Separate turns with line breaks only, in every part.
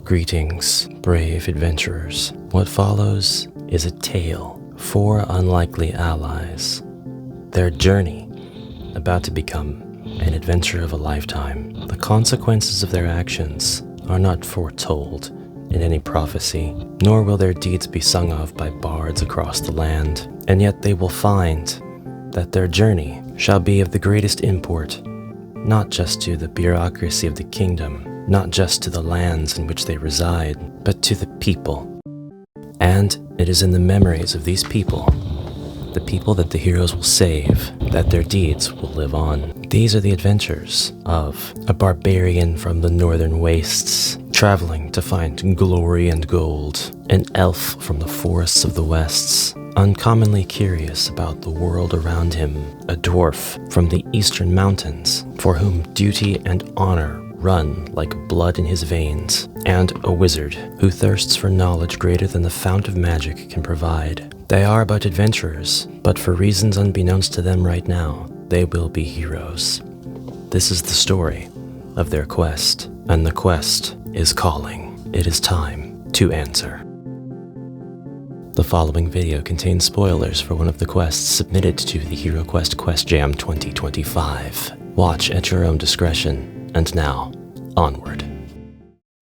Greetings, brave adventurers. What follows is a tale of 4 unlikely allies. Their journey, about to become an adventure of a lifetime. The consequences of their actions are not foretold in any prophecy, nor will their deeds be sung of by bards across the land. And yet they will find that their journey shall be of the greatest import, not just to the bureaucracy of the kingdom, not just to the lands in which they reside, but to the people. And it is in the memories of these people, the people that the heroes will save, that their deeds will live on. These are the adventures of a barbarian from the northern wastes, traveling to find glory and gold, an elf from the forests of the wests, uncommonly curious about the world around him, a dwarf from the eastern mountains, for whom duty and honor run like blood in his veins, and a wizard who thirsts for knowledge greater than the fount of magic can provide. They are but adventurers, but for reasons unbeknownst to them right now, they will be heroes. This is the story of their quest, and the quest is calling. It is time to answer. The following video contains spoilers for one of the quests submitted to the HeroQuest Quest Jam 2025. Watch at your own discretion. And now, onward.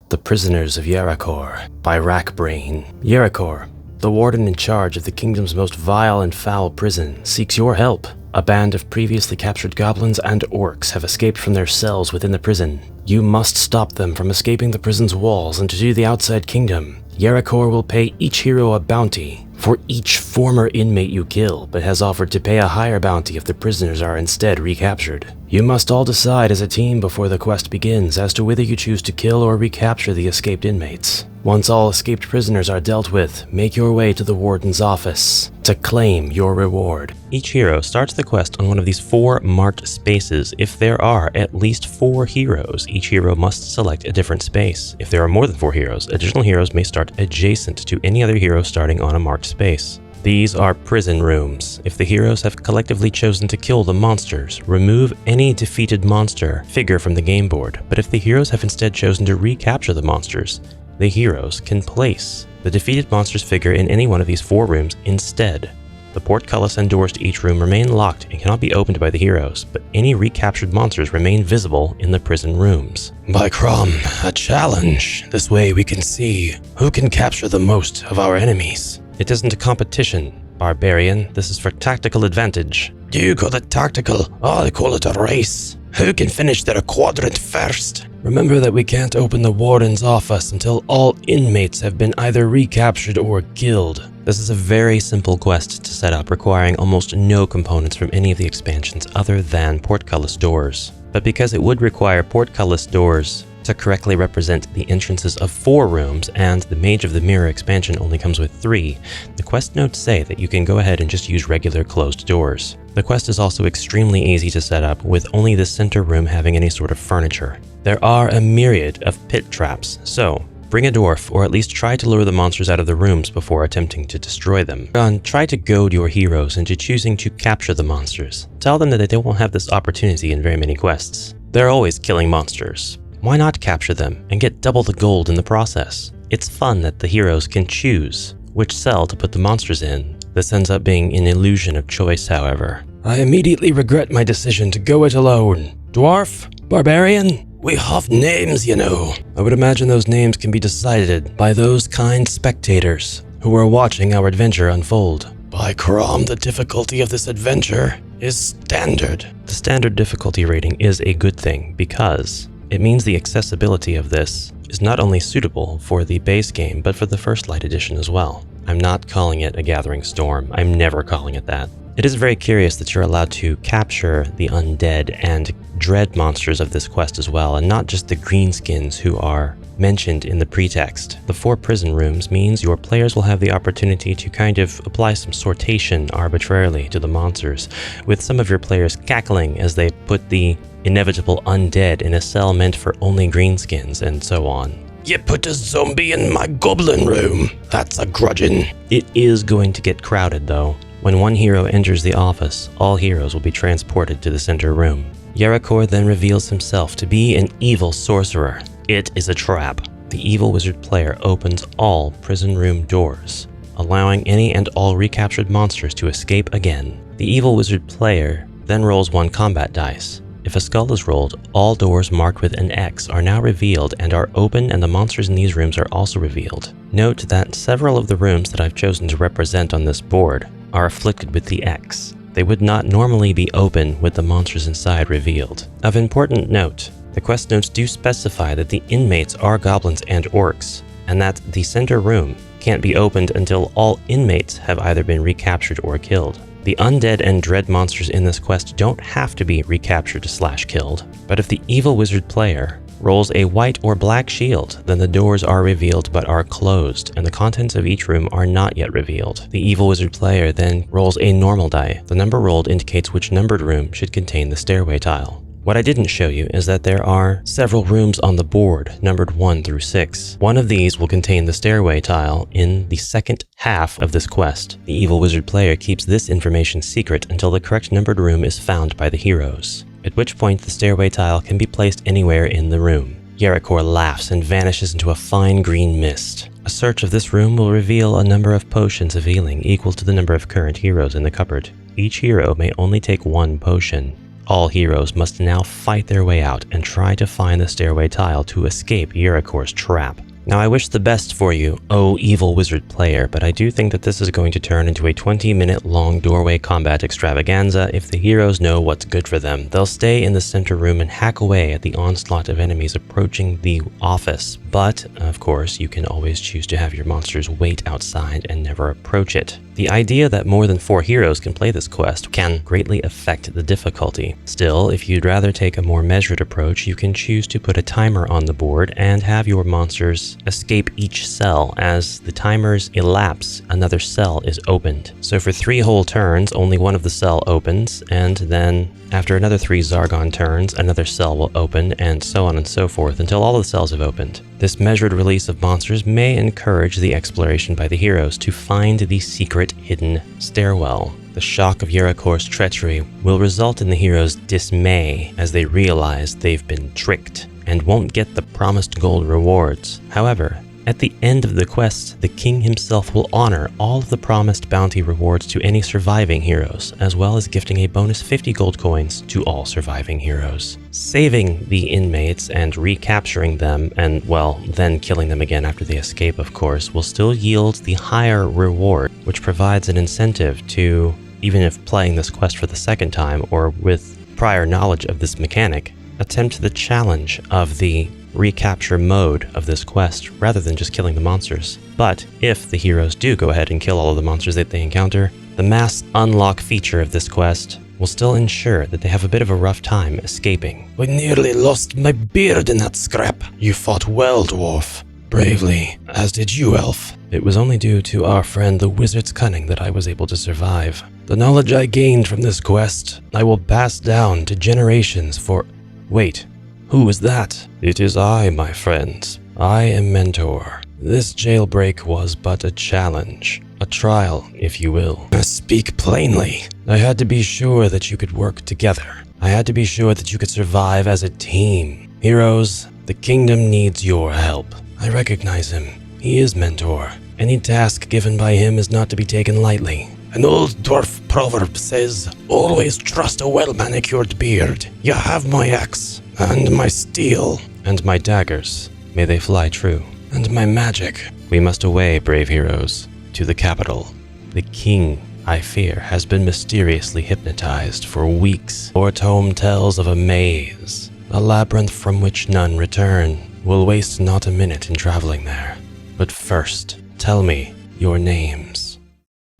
The Prisoners of Yerahkor by Rackbrain. Yerahkor, the warden in charge of the kingdom's most vile and foul prison, seeks your help. A band of previously captured goblins and orcs have escaped from their cells within the prison. You must stop them from escaping the prison's walls and to the outside kingdom. Yerahkor will pay each hero a bounty for each former inmate you kill, but has offered to pay a higher bounty if the prisoners are instead recaptured. You must all decide as a team before the quest begins as to whether you choose to kill or recapture the escaped inmates. Once all escaped prisoners are dealt with, make your way to the warden's office to claim your reward. Each hero starts the quest on one of these 4 marked spaces. If there are at least 4 heroes, each hero must select a different space. If there are more than 4 heroes, additional heroes may start adjacent to any other hero starting on a marked space. These are prison rooms. If the heroes have collectively chosen to kill the monsters, remove any defeated monster figure from the game board. But if the heroes have instead chosen to recapture the monsters, the heroes can place the defeated monster's figure in any one of these 4 rooms instead. The portcullis and doors to each room remain locked and cannot be opened by the heroes, but any recaptured monsters remain visible in the prison rooms. By Crom, a challenge. This way we can see who can capture the most of our enemies. It isn't a competition, barbarian. This is for tactical advantage. You call it tactical, I call it a race. Who can finish their quadrant first? Remember that we can't open the warden's office until all inmates have been either recaptured or killed. This is a very simple quest to set up, requiring almost no components from any of the expansions other than portcullis doors. But because it would require portcullis doors to correctly represent the entrances of 4 rooms, and the Mage of the Mirror expansion only comes with 3, the quest notes say that you can go ahead and just use regular closed doors. The quest is also extremely easy to set up, with only the center room having any sort of furniture. There are a myriad of pit traps, so bring a dwarf, or at least try to lure the monsters out of the rooms before attempting to destroy them. Try to goad your heroes into choosing to capture the monsters. Tell them that they won't have this opportunity in very many quests. They're always killing monsters. Why not capture them and get double the gold in the process? It's fun that the heroes can choose which cell to put the monsters in. This ends up being an illusion of choice, however. I immediately regret my decision to go it alone. Dwarf? Barbarian? We have names, you know. I would imagine those names can be decided by those kind spectators who are watching our adventure unfold. By Crom, the difficulty of this adventure is standard. The standard difficulty rating is a good thing because it means the accessibility of this is not only suitable for the base game, but for the First Light edition as well. I'm not calling it a Gathering Storm. I'm never calling it that. It is very curious that you're allowed to capture the undead and dread monsters of this quest as well, and not just the greenskins who are mentioned in the pretext. The 4 prison rooms means your players will have the opportunity to kind of apply some sortation arbitrarily to the monsters, with some of your players cackling as they put the inevitable undead in a cell meant for only greenskins, and so on. You put a zombie in my goblin room. That's a grudging. It is going to get crowded though. When one hero enters the office, all heroes will be transported to the center room. Yerahkor then reveals himself to be an evil sorcerer. It is a trap. the evil wizard player opens all prison room doors, allowing any and all recaptured monsters to escape again. The evil wizard player then rolls 1 combat dice. If a skull is rolled, all doors marked with an X are now revealed and are open, and the monsters in these rooms are also revealed. Note that several of the rooms that I've chosen to represent on this board are afflicted with the X. They would not normally be open with the monsters inside revealed. Of important note, the quest notes do specify that the inmates are goblins and orcs, and that the center room can't be opened until all inmates have either been recaptured or killed. The undead and dread monsters in this quest don't have to be recaptured/killed, but if the evil wizard player rolls a white or black shield, then the doors are revealed but are closed, and the contents of each room are not yet revealed. The evil wizard player then rolls a normal die. The number rolled indicates which numbered room should contain the stairway tile. What I didn't show you is that there are several rooms on the board, numbered 1 through 6. One of these will contain the stairway tile in the second half of this quest. The evil wizard player keeps this information secret until the correct numbered room is found by the heroes, at which point the stairway tile can be placed anywhere in the room. Yerahkor laughs and vanishes into a fine green mist. A search of this room will reveal a number of potions of healing equal to the number of current heroes in the cupboard. Each hero may only take 1 potion. All heroes must now fight their way out and try to find the stairway tile to escape Yerahkor's trap. Now I wish the best for you, oh evil wizard player, but I do think that this is going to turn into a 20-minute long doorway combat extravaganza if the heroes know what's good for them. They'll stay in the center room and hack away at the onslaught of enemies approaching the office, but of course you can always choose to have your monsters wait outside and never approach it. The idea that more than 4 heroes can play this quest can greatly affect the difficulty. Still, if you'd rather take a more measured approach, you can choose to put a timer on the board and have your monsters escape each cell. As the timers elapse, another cell is opened. So for 3 whole turns, only one of the cell opens, and then after another 3 Zargon turns, another cell will open, and so on and so forth until all the cells have opened. This measured release of monsters may encourage the exploration by the heroes to find the secret hidden stairwell. The shock of Yerahkor's treachery will result in the heroes' dismay as they realize they've been tricked and won't get the promised gold rewards. However, at the end of the quest, the king himself will honor all of the promised bounty rewards to any surviving heroes, as well as gifting a bonus 50 gold coins to all surviving heroes. Saving the inmates and recapturing them, and well, then killing them again after they escape, of course, will still yield the higher reward, which provides an incentive to, even if playing this quest for the second time or with prior knowledge of this mechanic, attempt the challenge of the recapture mode of this quest rather than just killing the monsters. But if the heroes do go ahead and kill all of the monsters that they encounter, the mass unlock feature of this quest will still ensure that they have a bit of a rough time escaping.
I nearly lost my beard in that scrap. You fought well, dwarf. Bravely, as did you, elf.
It was only due to our friend the wizard's cunning that I was able to survive.
The knowledge I gained from this quest, I will pass down to generations for... Wait, who is that?
It is I, my friends. I am Mentor. This jailbreak was but a challenge. A trial, if you will.
Speak plainly.
I had to be sure that you could work together. I had to be sure that you could survive as a team. Heroes, the kingdom needs your help. I recognize him. He is Mentor. Any task given by him is not to be taken lightly.
An old dwarf proverb says, always trust a well-manicured beard. You have my axe, and my steel,
and my daggers. May they fly true.
And my magic.
We must away, brave heroes, to the capital. The king, I fear, has been mysteriously hypnotized for weeks. Our tome tells of a maze, a labyrinth from which none return. We'll waste not a minute in traveling there. But first, tell me your names.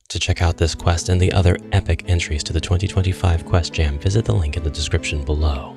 To check out this quest and the other epic entries to the 2025 Quest Jam, visit the link in the description below.